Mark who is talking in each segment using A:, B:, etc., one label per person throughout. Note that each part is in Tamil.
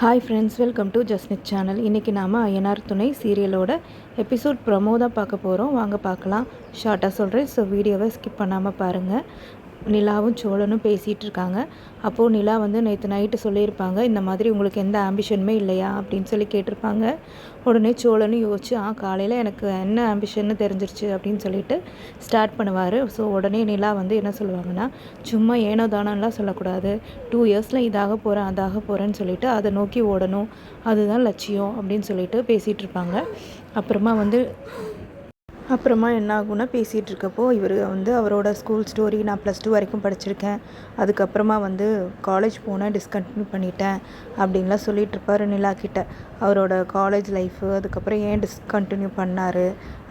A: Hi friends, welcome to Jasnith channel. இன்றைக்கி நாம் ஐயனார் துணை சீரியலோட எபிசோட் ப்ரமோ தான் பார்க்க போகிறோம். வாங்க பார்க்கலாம். ஷார்ட்டாக சொல்கிறேன், ஸோ வீடியோவை ஸ்கிப் பண்ணாமல் பாருங்கள். நிலாவும் சோழனும் பேசிகிட்டு இருக்காங்க. அப்போது நிலா வந்து நேற்று நைட்டு சொல்லியிருப்பாங்க, இந்த மாதிரி உங்களுக்கு எந்த ஆம்பிஷனுமே இல்லையா அப்படின்னு சொல்லி கேட்டிருப்பாங்க. உடனே சோழனும் யோசிச்சு, காலையில் எனக்கு என்ன ஆம்பிஷன்னு தெரிஞ்சிருச்சு அப்படின்னு சொல்லிட்டு ஸ்டார்ட் பண்ணுவார். ஸோ உடனே நிலா வந்து என்ன சொல்லுவாங்கன்னா, சும்மா ஏனோ தானோலாம் சொல்லக்கூடாது, 2 இயர்ஸில் இதாக போகிறேன் அதாக போகிறேன்னு சொல்லிட்டு அதை நோக்கி ஓடணும், அதுதான் லட்சியம் அப்படின்னு சொல்லிட்டு பேசிகிட்டு இருப்பாங்க. அப்புறமா என்ன ஆகும்னா, பேசிகிட்டு இருக்கப்போ இவர் வந்து அவரோட ஸ்கூல் ஸ்டோரி, நான் +2 வரைக்கும் படிச்சிருக்கேன், அதுக்கப்புறமா வந்து காலேஜ் போனேன், டிஸ்கண்டினியூ பண்ணிட்டேன் அப்படின்லாம் சொல்லிகிட்ருப்பார் நிலா கிட்ட. அவரோட காலேஜ் லைஃபு, அதுக்கப்புறம் ஏன் டிஸ்கண்டினியூ பண்ணார்,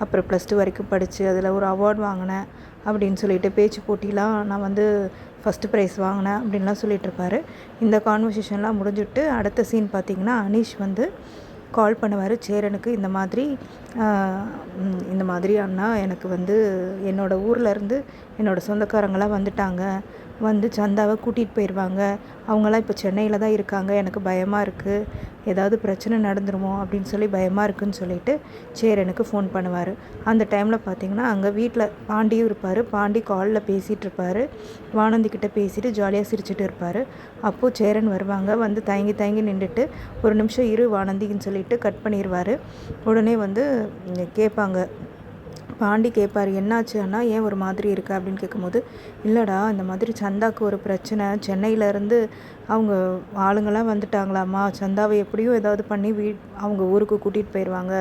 A: அப்புறம் +2 வரைக்கும் படித்து அதில் ஒரு அவார்ட் வாங்கினேன் அப்படின்னு சொல்லிட்டு, பேச்சு போட்டிலாம் நான் வந்து ஃபஸ்ட்டு ப்ரைஸ் வாங்கினேன் அப்படின்லாம் சொல்லிகிட்ருப்பாரு. இந்த கான்வர்சேஷன்லாம் முடிஞ்சுட்டு அடுத்த சீன் பார்த்திங்கன்னா, அனீஷ் வந்து கால் பண்ணுவார் சேரனுக்கு. இந்த மாதிரி அண்ணா, எனக்கு வந்து என்னோடய ஊர்லேருந்து என்னோடய சொந்தக்காரங்களாம் வந்துட்டாங்க, வந்து சந்தாவை கூட்டிகிட்டு போயிடுவாங்க, அவங்களாம் இப்போ சென்னையில் தான் இருக்காங்க, எனக்கு பயமாக இருக்குது, ஏதாவது பிரச்சனை நடந்துருமோ அப்படின்னு சொல்லி பயமாக இருக்குதுன்னு சொல்லிட்டு சேரனுக்கு ஃபோன் பண்ணுவார். அந்த டைமில் பார்த்திங்கன்னா அங்கே வீட்டில் பாண்டியும் இருப்பார். பாண்டி காலில் பேசிகிட்டு இருப்பார், வானந்திக்கிட்ட பேசிட்டு ஜாலியாக சிரிச்சுட்டு இருப்பார். அப்போது சேரன் வருவாங்க. வந்து தயங்கி நின்றுட்டு, ஒரு நிமிஷம் இரு வானந்தின்னு சொல்லிட்டு கட் பண்ணிடுவார். உடனே வந்து கேட்பாங்க, பாண்டி கேட்பார், என்னாச்சு அண்ணா, ஏன் ஒரு மாதிரி இருக்கா அப்படின்னு கேட்கும்போது, இல்லைடா, இந்த மாதிரி சந்தாவுக்கு ஒரு பிரச்சனை, சென்னையிலேருந்து அவங்க ஆளுங்கள்லாம் வந்துட்டாங்களாம்மா, சந்தாவை எப்படியும் ஏதாவது பண்ணி அவங்க ஊருக்கு கூட்டிகிட்டு போயிடுவாங்க,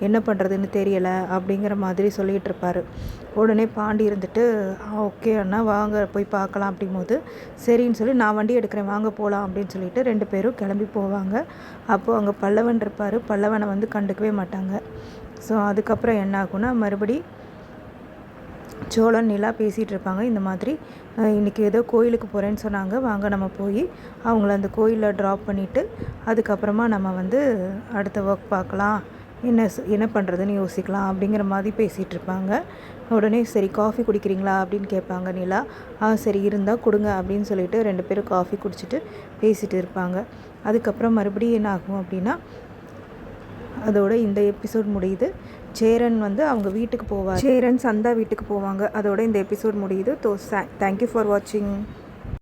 A: என்ன பண்ணுறதுன்னு தெரியலை அப்படிங்கிற மாதிரி சொல்லிகிட்டு இருப்பார். உடனே பாண்டி இருந்துட்டு, ஓகே அண்ணா, வாங்க போய் பார்க்கலாம் அப்படிங்கும்போது, சரின்னு சொல்லி நான் வண்டி எடுக்கிறேன், வாங்க போகலாம் அப்படின்னு சொல்லிட்டு 2 பேரும் கிளம்பி போவாங்க. அப்போது அங்கே பல்லவன் இருப்பார். பல்லவனை வந்து கண்டுக்கவே மாட்டாங்க. ஸோ அதுக்கப்புறம் என்ன ஆகும்னா, மறுபடி சோழன் நிலா பேசிகிட்டு இருப்பாங்க. இந்த மாதிரி இன்றைக்கி ஏதோ கோயிலுக்கு போகிறேன்னு சொன்னாங்க, வாங்க நம்ம போய் அவங்கள அந்த கோயிலில் ட்ராப் பண்ணிவிட்டு அதுக்கப்புறமா நம்ம வந்து அடுத்த ஒர்க் பார்க்கலாம், என்ன பண்ணுறதுன்னு யோசிக்கலாம் அப்படிங்கிற மாதிரி பேசிகிட்டு இருப்பாங்க. உடனே சரி காஃபி குடிக்கிறீங்களா அப்படின்னு கேட்பாங்க நிலா. சரி இருந்தால் கொடுங்க அப்படின்னு சொல்லிட்டு 2 பேரும் காஃபி குடிச்சிட்டு பேசிகிட்டு இருப்பாங்க. அதுக்கப்புறம் மறுபடியும் என்ன ஆகும் அப்படின்னா, அதோட இந்த எபிசோட் முடியுது. சேரன் வந்து அவங்க வீட்டுக்கு போவார். சேரன் சந்தா வீட்டுக்கு போவாங்க. அதோட இந்த எபிசோட் முடியுது. தேங்க்யூ ஃபார் வாட்சிங்.